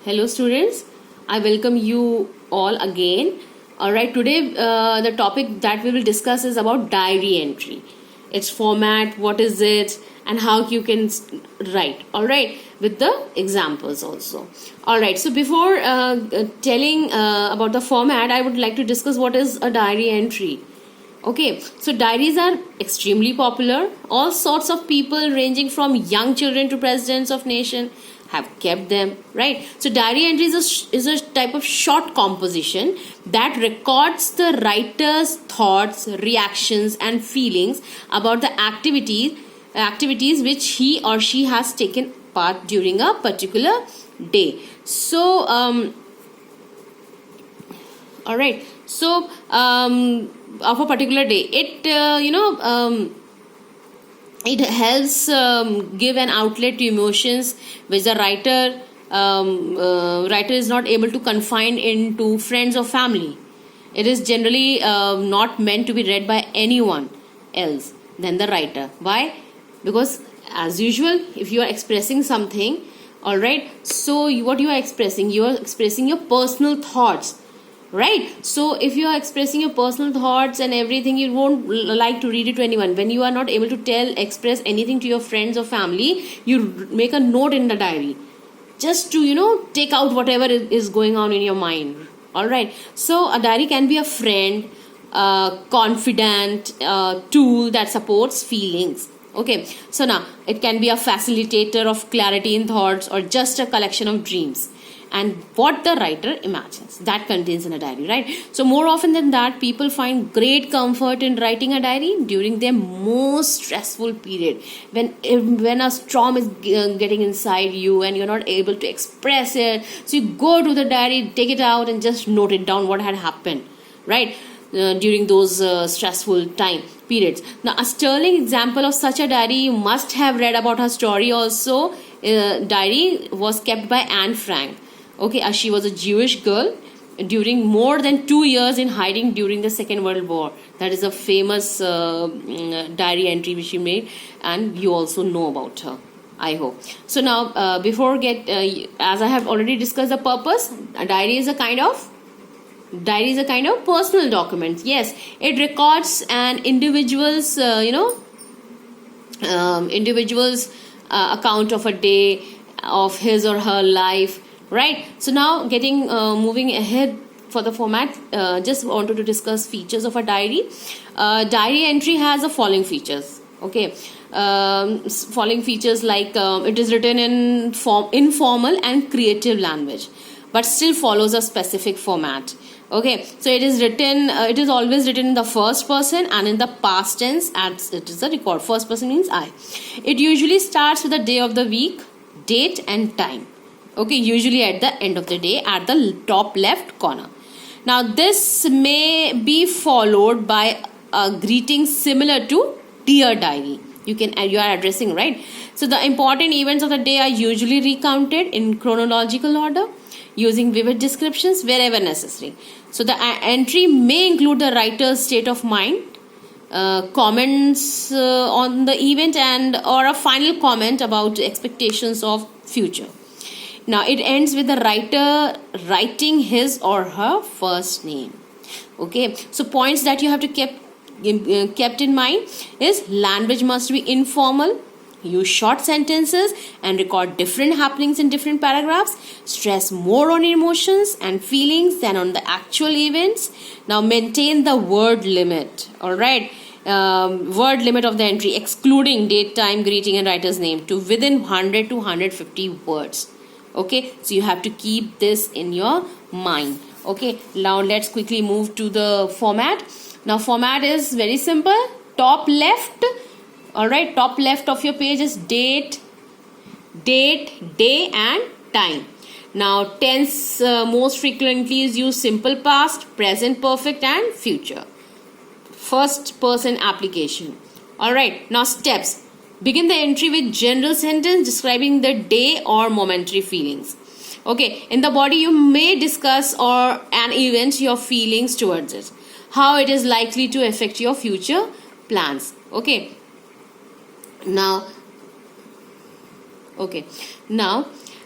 Hello students, I welcome you all again. Alright, today the topic that we will discuss is about diary entry. Its format, what is it, and how you can write. Alright, with the examples also. Alright, so before telling about the format, I would like to discuss what is a diary entry. Okay, so diaries are extremely popular. All sorts of people ranging from young children to presidents of nation have kept them, right? So diary entry is a type of short composition that records the writer's thoughts, reactions and feelings about the activities which he or she has taken part during a particular day. So all right, so of a particular day, it helps give an outlet to emotions which the writer is not able to confine into friends or family. It is generally not meant to be read by anyone else than the writer. Why? Because as usual, if you are expressing something, all right, so what you are expressing your personal thoughts, right? So if you are expressing your personal thoughts and everything, you won't like to read it to anyone. When you are not able to express anything to your friends or family, you make a note in the diary just to take out whatever is going on in your mind. All right, so a diary can be a friend, confidant, tool that supports feelings. Okay, so now it can be a facilitator of clarity in thoughts or just a collection of dreams and what the writer imagines that contains in a diary, right? So more often than that, people find great comfort in writing a diary during their most stressful period, when a storm is getting inside you and you're not able to express it. So you go to the diary, take it out and just note it down what had happened, right? During those stressful time periods. Now a sterling example of such a diary, you must have read about her story also. Diary was kept by Anne Frank. Okay, she was a Jewish girl during more than 2 years in hiding during the Second World War. That is a famous diary entry which she made, and you also know about her, I hope. So now, as I have already discussed the purpose, a diary is a kind of personal document. Yes, it records an individual's account of a day, of his or her life, right? So now moving ahead for the format, just wanted to discuss features of a diary. Diary entry has the following features. Okay, following features like it is written in informal and creative language, but still follows a specific format. Okay, so it is always written in the first person and in the past tense, as it is a record. First person means I. It usually starts with the day of the week, date and time. Okay, usually at the end of the day at the top left corner. Now this may be followed by a greeting similar to Dear Diary. You are addressing, right? So the important events of the day are usually recounted in chronological order, using vivid descriptions wherever necessary. So the entry may include the writer's state of mind, comments on the event, or a final comment about expectations of future. Now it ends with the writer writing his or her first name. Okay, so points that you have to kept in mind is language must be informal. Use short sentences and record different happenings in different paragraphs. Stress more on emotions and feelings than on the actual events. Now maintain the word limit. All right. Word limit of the entry, excluding date, time, greeting and writer's name, to within 100 to 150 words. Okay, so you have to keep this in your mind. Okay, now let's quickly move to the format. Now format is very simple. Top left, all right, top left of your page is date, day and time. Now tense most frequently is used simple past, present perfect and future. First person application. All right, now steps. Begin the entry with general sentence describing the day or momentary feelings. Okay, in the body you may discuss or an event, your feelings towards it, how it is likely to affect your future plans. Now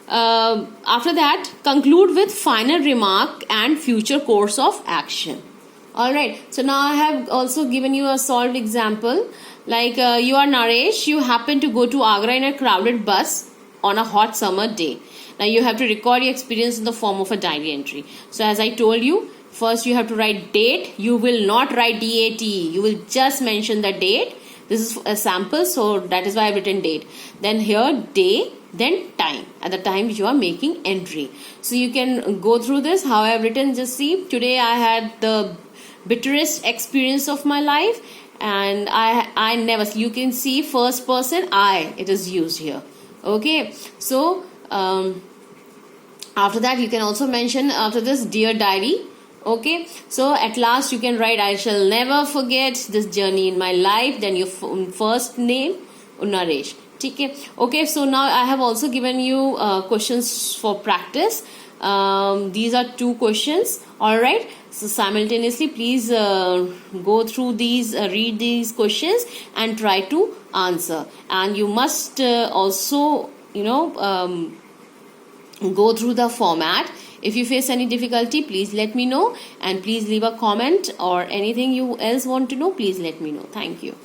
After that, conclude with final remark and future course of action. Alright, so now I have also given you a solved example. Like you are Naresh, you happen to go to Agra in a crowded bus on a hot summer day. Now you have to record your experience in the form of a diary entry. So as I told you, first you have to write date. You will not write DAT. You will just mention the date. This is a sample, so that is why I have written date. Then here day, then time, at the time which you are making entry. So you can go through this, how I have written. Just see, today I had the bitterest experience of my life, and I never, you can see first person I, it is used here. Okay, so after that you can also mention after this, dear diary. Okay, so at last you can write, I shall never forget this journey in my life. Then your first name, Naresh. Okay, so now I have also given you questions for practice. These are 2 questions. All right, so simultaneously please go through these, read these questions and try to answer. And you must also, go through the format. If you face any difficulty, please let me know, and please leave a comment, or anything you else want to know, please let me know. Thank you.